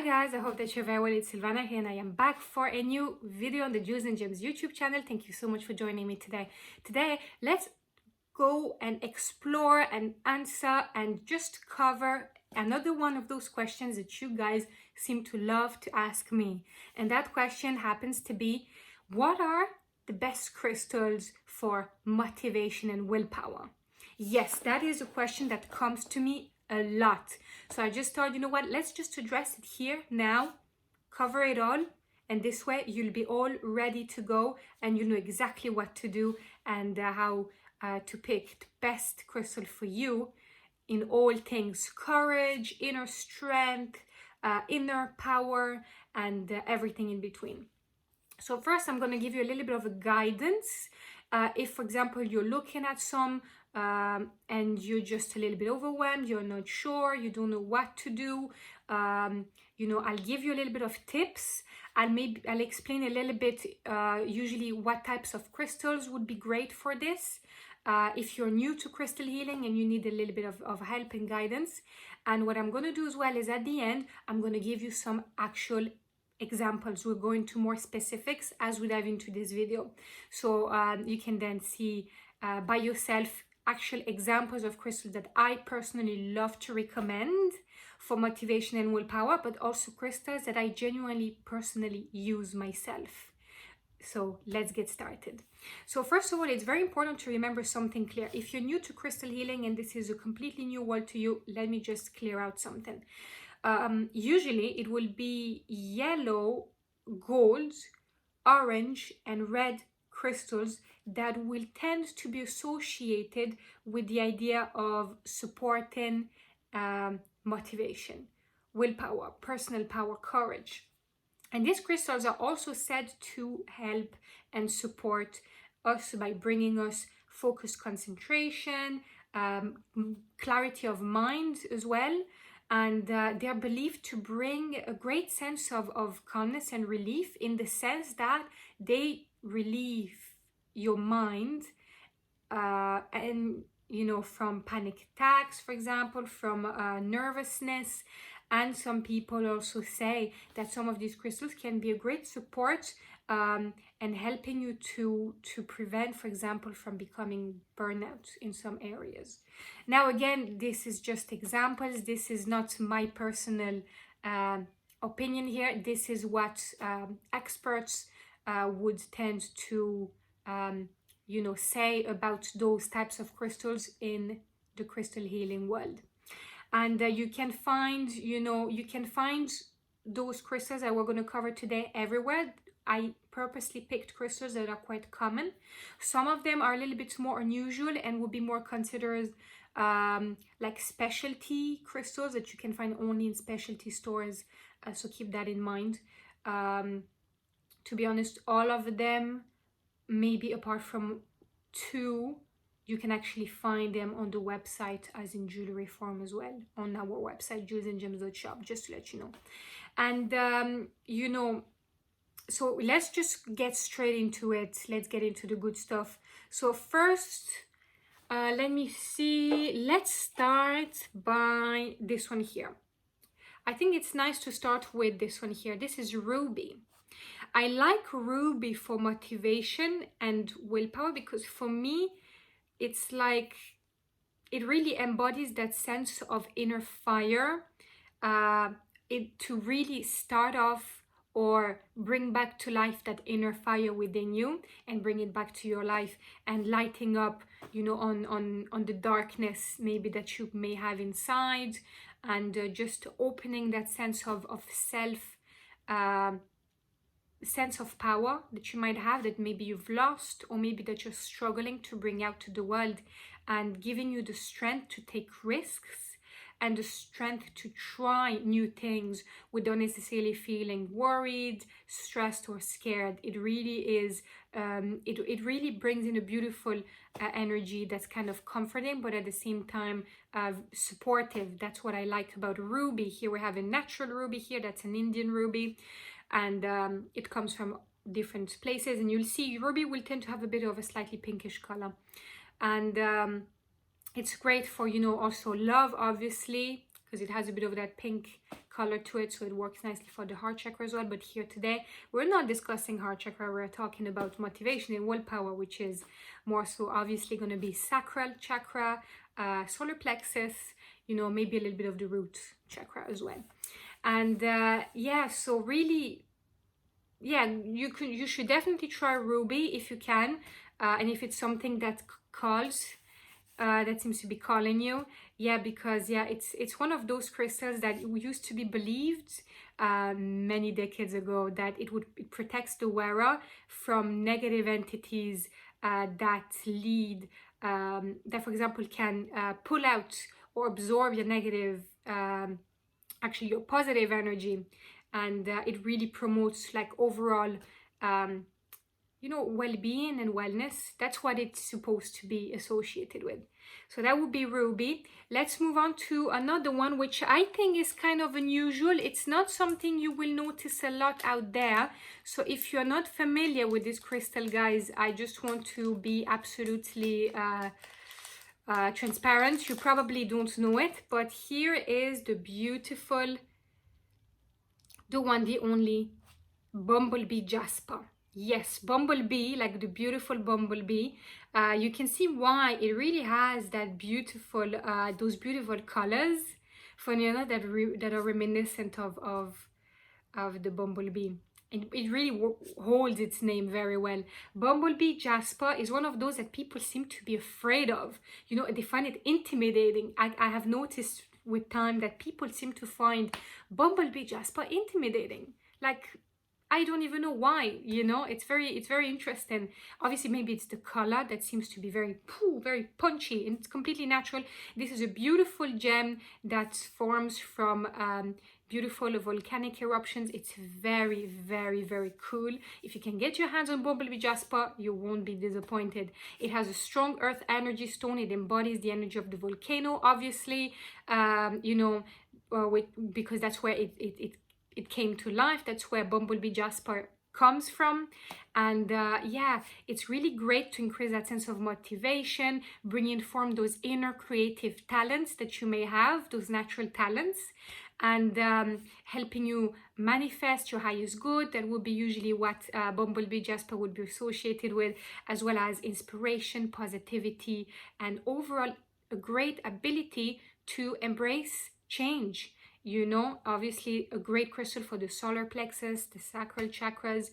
Hi guys, I hope that you're very well. It's Sylvana here and I am back for a new video on the Jewels and Gems YouTube channel. Thank you so much for joining me today. Today, let's go and explore and answer and just cover another one of those questions that you guys seem to love to ask me. And that question happens to be, what are the best crystals for motivation and willpower? Yes, that is a question that comes to me a lot. So I just thought, you know what, let's just address it here now, cover it all, and this way you'll be all ready to go and you know exactly what to do and how to pick the best crystal for you in all things courage, inner strength, inner power, and everything in between. So first I'm going to give you a little bit of a guidance. If, for example, you're looking at some and you're just a little bit overwhelmed, you're not sure, you don't know what to do, you know, I'll give you a little bit of tips. I'll explain a little bit usually what types of crystals would be great for this. If you're new to crystal healing and you need a little bit of help and guidance. And what I'm going to do as well is at the end, I'm going to give you some actual examples. We'll go into more specifics as we dive into this video. So you can then see by yourself actual examples of crystals that I personally love to recommend for motivation and willpower, but also crystals that I genuinely personally use myself. So let's get started. So first of all, it's very important to remember something clear. If you're new to crystal healing and this is a completely new world to you, let me just clear out something. Usually it will be yellow, gold, orange, and red crystals that will tend to be associated with the idea of supporting motivation, willpower, personal power, courage. And these crystals are also said to help and support us by bringing us focused concentration, clarity of mind as well. And they are believed to bring a great sense of calmness and relief, in the sense that they relieve your mind and you know, from panic attacks, for example, from nervousness. And some people also say that some of these crystals can be a great support and helping you to prevent, for example, from becoming burnout in some areas. Now, again, this is just examples. This is not my personal opinion here. This is what experts would tend to, you know, say about those types of crystals in the crystal healing world. And you can find, you know, you can find those crystals that we're going to cover today everywhere. I purposely picked crystals that are quite common. Some of them are a little bit more unusual and would be more considered like specialty crystals that you can find only in specialty stores. So keep that in mind. To be honest, all of them, maybe apart from two, you can actually find them on the website as in jewelry form as well, on our website, jewelsandgems.shop, just to let you know. And you know, so let's just get straight into it. Let's get into the good stuff. So first, let me see, let's start by this one here. I think it's nice to start with this one here. This is ruby. I like ruby for motivation and willpower because for me, it's like it really embodies that sense of inner fire, to really start off or bring back to life that inner fire within you and bring it back to your life and lighting up, you know, on the darkness maybe that you may have inside, and just opening that sense of self, sense of power that you might have that maybe you've lost, or maybe that you're struggling to bring out to the world, and giving you the strength to take risks and the strength to try new things without necessarily feeling worried, stressed, or scared. It really is, it really brings in a beautiful energy that's kind of comforting, but at the same time supportive. That's what I like about ruby. Here we have a natural ruby here, that's an Indian ruby. And it comes from different places, and you'll see ruby will tend to have a bit of a slightly pinkish color. And it's great for, you know, also love, obviously, because it has a bit of that pink color to it, so it works nicely for the heart chakra as well. But here today, we're not discussing heart chakra. We're talking about motivation and willpower, which is more so obviously going to be sacral chakra, solar plexus, you know, maybe a little bit of the root chakra as well. And yeah, so really, yeah, you should definitely try ruby if you can, and if it's something that calls, that seems to be calling you. Yeah, because yeah, it's one of those crystals that used to be believed many decades ago that it protects the wearer from negative entities that lead, that for example can pull out or absorb your negative, actually your positive energy, and it really promotes like overall you know, well-being and wellness. That's what it's supposed to be associated with. So that would be ruby. Let's move on to another one, which I think is kind of unusual. It's not something you will notice a lot out there. So if you're not familiar with this crystal, guys, I just want to be absolutely transparent. You probably don't know it, but here is the beautiful, the one, the only bumblebee jasper. Yes, bumblebee, like the beautiful bumblebee. You can see why it really has that beautiful, those beautiful colors, funny enough, that are reminiscent of the bumblebee. And it really holds its name very well. Bumblebee jasper is one of those that people seem to be afraid of. You know, they find it intimidating. I have noticed with time that people seem to find bumblebee jasper intimidating. Like, I don't even know why, you know, it's very interesting. Obviously, maybe it's the color that seems to be very punchy, and it's completely natural. This is a beautiful gem that forms from beautiful volcanic eruptions. It's very cool. If you can get your hands on bumblebee jasper, you won't be disappointed. It has a strong earth energy stone. It embodies the energy of the volcano, obviously, you know, because that's where it came to life. That's where bumblebee jasper comes from. And yeah, it's really great to increase that sense of motivation, bringing form those inner creative talents that you may have, those natural talents, and helping you manifest your highest good. That would be usually what bumblebee jasper would be associated with, as well as inspiration, positivity, and overall a great ability to embrace change. You know, obviously a great crystal for the solar plexus, the sacral chakras,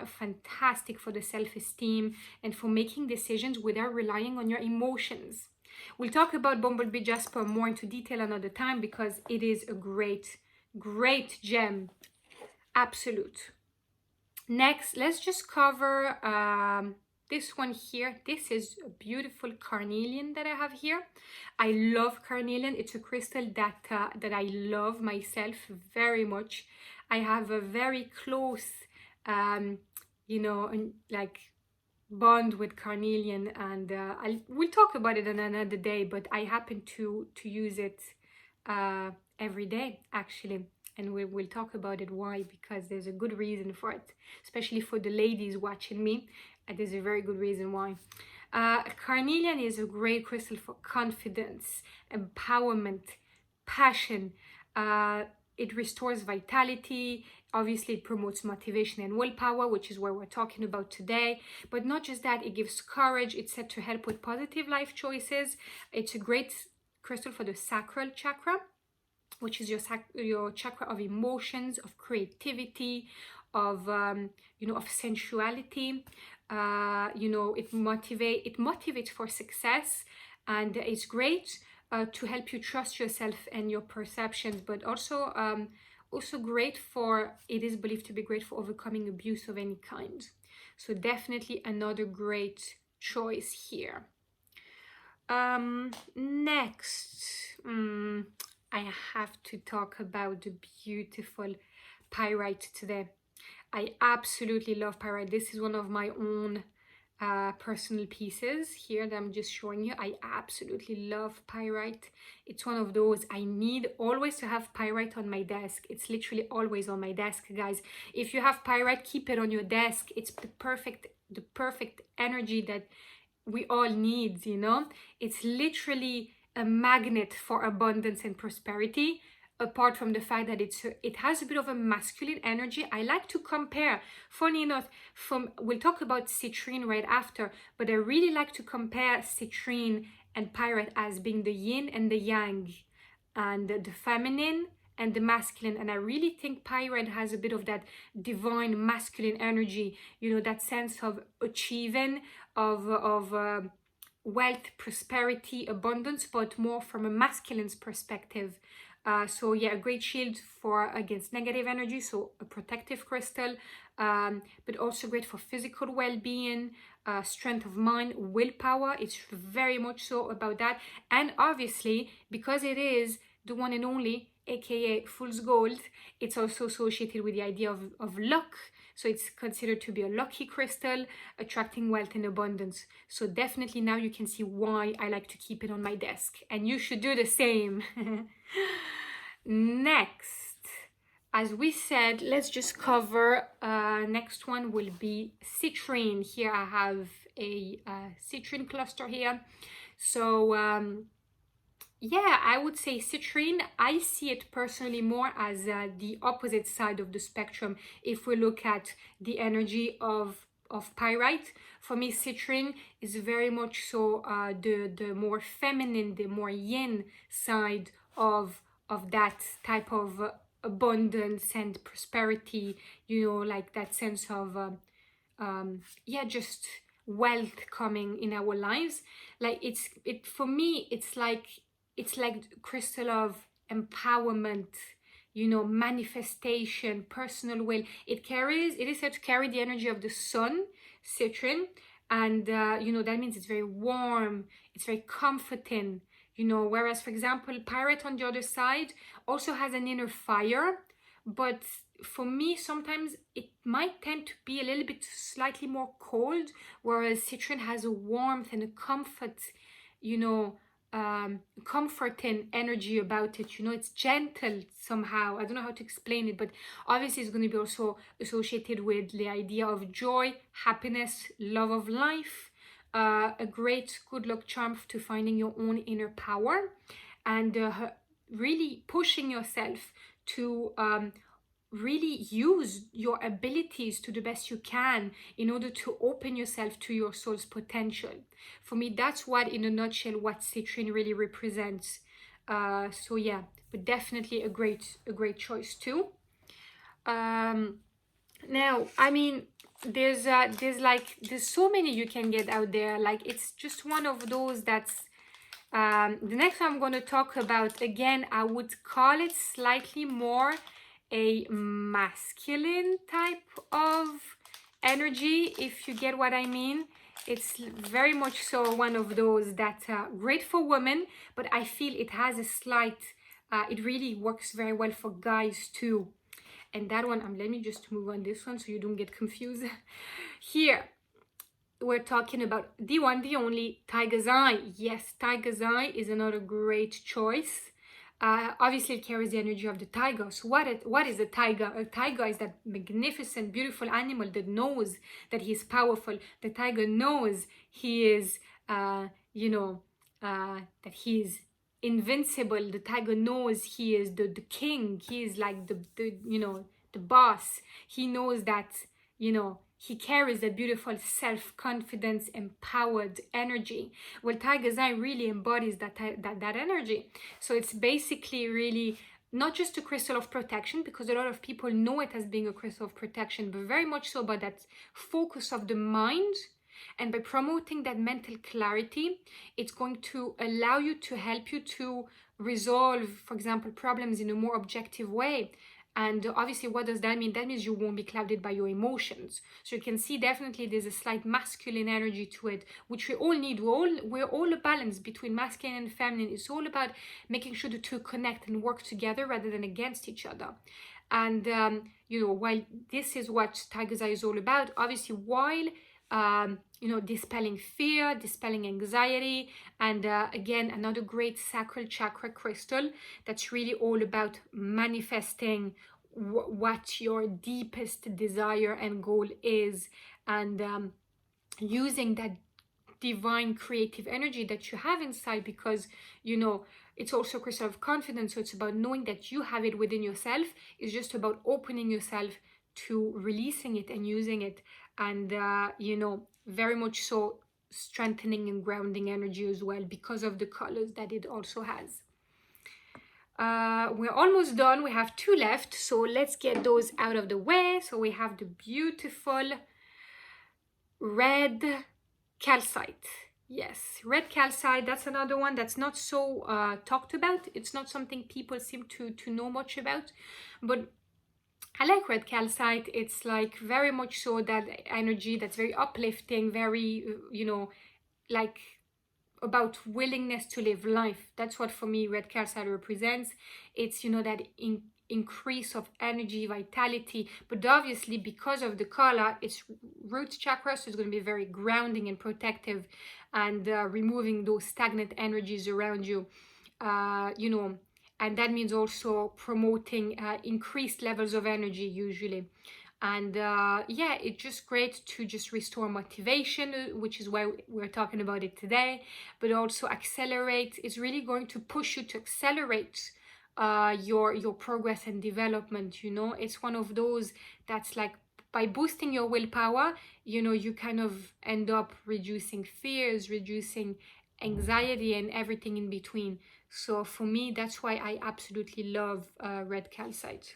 fantastic for the self-esteem and for making decisions without relying on your emotions. We'll talk about bumblebee jasper more into detail another time, because it is a great gem. Absolute. Next, let's just cover this one here. This is a beautiful carnelian that I have here. I love carnelian. It's a crystal that I love myself very much. I have a very close, you know, like bond with carnelian, and we'll talk about it on another day. But I happen to use it every day, actually. And we'll talk about it why, because there's a good reason for it, especially for the ladies watching me. There's a very good reason why. Carnelian is a great crystal for confidence, empowerment, passion. It restores vitality. Obviously, it promotes motivation and willpower, which is what we're talking about today. But not just that, it gives courage. It's said to help with positive life choices. It's a great crystal for the sacral chakra, which is your chakra of emotions, of creativity, of you know, of sensuality. You know, it motivates for success, and it's great to help you trust yourself and your perceptions, but also great for, it is believed to be great for overcoming abuse of any kind. So definitely another great choice here. Next, I have to talk about the beautiful pyrite today. I absolutely love pyrite. This is one of my own personal pieces here that I'm just showing you. I absolutely love pyrite. It's one of those I need always to have pyrite on my desk. It's literally always on my desk, guys. If you have pyrite, keep it on your desk. It's the perfect energy that we all need, you know. It's literally a magnet for abundance and prosperity. apart from the fact that it has a bit of a masculine energy. I like to compare, funny enough, we'll talk about citrine right after, but I really like to compare citrine and pyrite as being the yin and the yang, and the feminine and the masculine. And I really think pyrite has a bit of that divine masculine energy, you know, that sense of achieving, of wealth, prosperity, abundance, but more from a masculine's perspective. So yeah, a great shield for against negative energy, so a protective crystal, but also great for physical well-being, strength of mind, willpower. It's very much so about that. And obviously, because it is the one and only, aka fool's gold, it's also associated with the idea of luck. So it's considered to be a lucky crystal, attracting wealth and abundance. So definitely now you can see why I like to keep it on my desk, and you should do the same. Next, as we said, let's just cover, next one will be citrine. Here I have a citrine cluster here. So yeah, I would say citrine, I see it personally more as the opposite side of the spectrum. If we look at the energy of pyrite, for me citrine is very much so the more feminine, the more yin side of that type of abundance and prosperity, you know, like that sense of yeah, just wealth coming in our lives. Like for me, it's like crystal of empowerment, you know, manifestation, personal will. It is said to carry the energy of the sun, citrine, and you know, that means it's very warm, it's very comforting, you know, whereas for example pyrite on the other side also has an inner fire, but for me sometimes it might tend to be a little bit slightly more cold, whereas citrine has a warmth and a comfort, you know, comforting energy about it. You know, it's gentle somehow. I don't know how to explain it, but obviously it's going to be also associated with the idea of joy, happiness, love of life, a great good luck charm to finding your own inner power, and really pushing yourself to really use your abilities to the best you can in order to open yourself to your soul's potential. For me, that's what, in a nutshell, what citrine really represents. So yeah, but definitely a great choice too. Now, I mean, there's so many you can get out there. Like, it's just one of those that's the next one I'm going to talk about. Again, I would call it slightly more a masculine type of energy, if you get what I mean. It's very much so one of those that great for women, but I feel it has a slight, it really works very well for guys too. And that one, let me just move on this one so you don't get confused. Here, we're talking about the one, the only, tiger's eye. Yes, tiger's eye is another great choice. Obviously, it carries the energy of the tiger. So what is a tiger? A tiger is that magnificent, beautiful animal that knows that he is powerful. The tiger knows he is, you know, that he is invincible. The tiger knows he is the king. He is like the you know, the boss. He knows that, you know, he carries that beautiful self-confidence, empowered energy. Well, tiger's eye really embodies that energy. So it's basically really not just a crystal of protection, because a lot of people know it as being a crystal of protection, but very much so about that focus of the mind. And by promoting that mental clarity, it's going to allow you to help you to resolve, for example, problems in a more objective way. And obviously, what does that mean? That means you won't be clouded by your emotions. So you can see definitely there's a slight masculine energy to it, which we all need. We're all a balance between masculine and feminine. It's all about making sure the two connect and work together rather than against each other. And, you know, while this is what tiger's eye is all about, obviously, while you know, dispelling fear, dispelling anxiety, and again, another great sacral chakra crystal that's really all about manifesting what your deepest desire and goal is, and using that divine creative energy that you have inside, because, you know, it's also a crystal of confidence. So it's about knowing that you have it within yourself. It's just about opening yourself to releasing it and using it. And, you know, very much so strengthening and grounding energy as well because of the colors that it also has. We're almost done. We have 2 left, so let's get those out of the way. So we have the beautiful red calcite. Yes, red calcite, that's another one that's not so talked about. It's not something people seem to know much about, but I like red calcite. It's like very much so that energy that's very uplifting, very, you know, like about willingness to live life. That's what for me red calcite represents. It's, you know, that increase of energy, vitality, but obviously because of the color, its root chakra, so it's going to be very grounding and protective, and removing those stagnant energies around you, you know, and that means also promoting increased levels of energy usually. And yeah, it's just great to just restore motivation, which is why we're talking about it today, but also accelerate. It's really going to push you to accelerate your progress and development. You know, it's one of those that's like, by boosting your willpower, you know, you kind of end up reducing fears, reducing anxiety, and everything in between. So for me, that's why I absolutely love red calcite.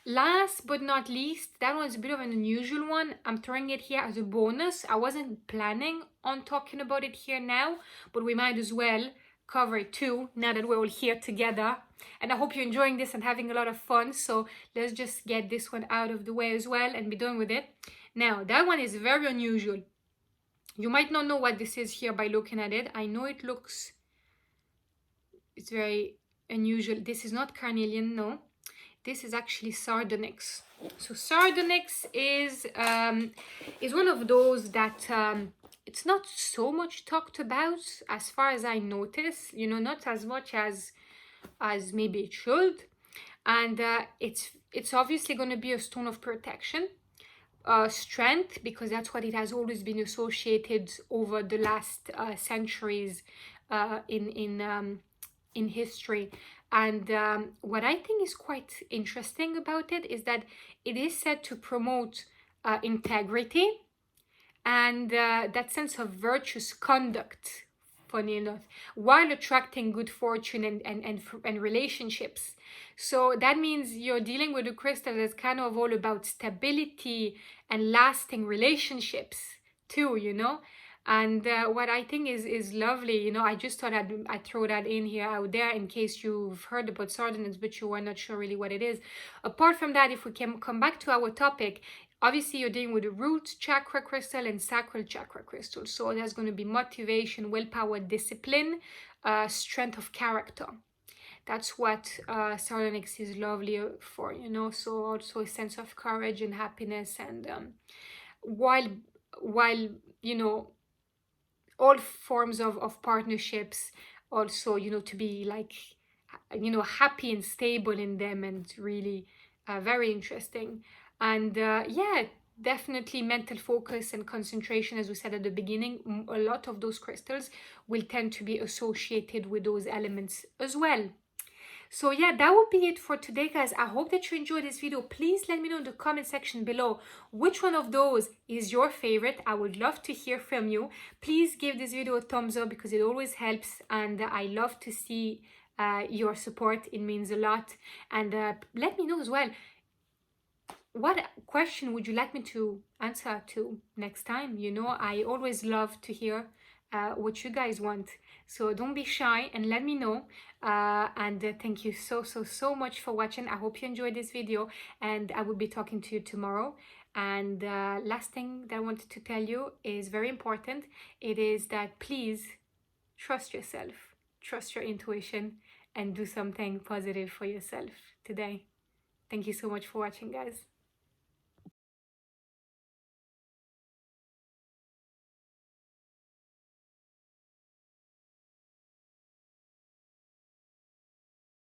Last but not least, that one's a bit of an unusual one. I'm throwing it here as a bonus. I wasn't planning on talking about it here now, but we might as well cover it too, now that we're all here together. And I hope you're enjoying this and having a lot of fun. So let's just get this one out of the way as well and be done with it. Now, that one is very unusual. You might not know what this is here by looking at it. I know it looks, it's very unusual. This is not carnelian, no. This is actually sardonyx. So sardonyx is one of those that it's not so much talked about as far as I notice, you know, not as much as maybe it should. And it's obviously going to be a stone of protection, strength, because that's what it has always been associated over the last centuries in history. And what I think is quite interesting about it is that it is said to promote integrity and that sense of virtuous conduct, funny enough, while attracting good fortune and relationships. So that means you're dealing with a crystal that's kind of all about stability and lasting relationships too, you know. And what I think is lovely, you know, I just thought I'd throw that in here out there in case you've heard about sardonyx, but you were not sure really what it is. Apart from that, if we can come back to our topic, obviously you're dealing with a root chakra crystal and sacral chakra crystal. So there's going to be motivation, willpower, discipline, strength of character. That's what sardonyx is lovely for, you know. So also a sense of courage and happiness, and while you know, all forms of partnerships also, you know, to be like, you know, happy and stable in them, and really very interesting. And yeah, definitely mental focus and concentration, as we said at the beginning. A lot of those crystals will tend to be associated with those elements as well. So yeah, that would be it for today, guys. I hope that you enjoyed this video. Please let me know in the comment section below which one of those is your favorite. I would love to hear from you. Please give this video a thumbs up because it always helps, and I love to see your support. It means a lot. And let me know as well, what question would you like me to answer to next time? You know, I always love to hear what you guys want. So don't be shy and let me know. And thank you so much for watching. I hope you enjoyed this video, and I will be talking to you tomorrow. And last thing that I wanted to tell you is very important. It is that please trust yourself, trust your intuition, and do something positive for yourself today. Thank you so much for watching, guys.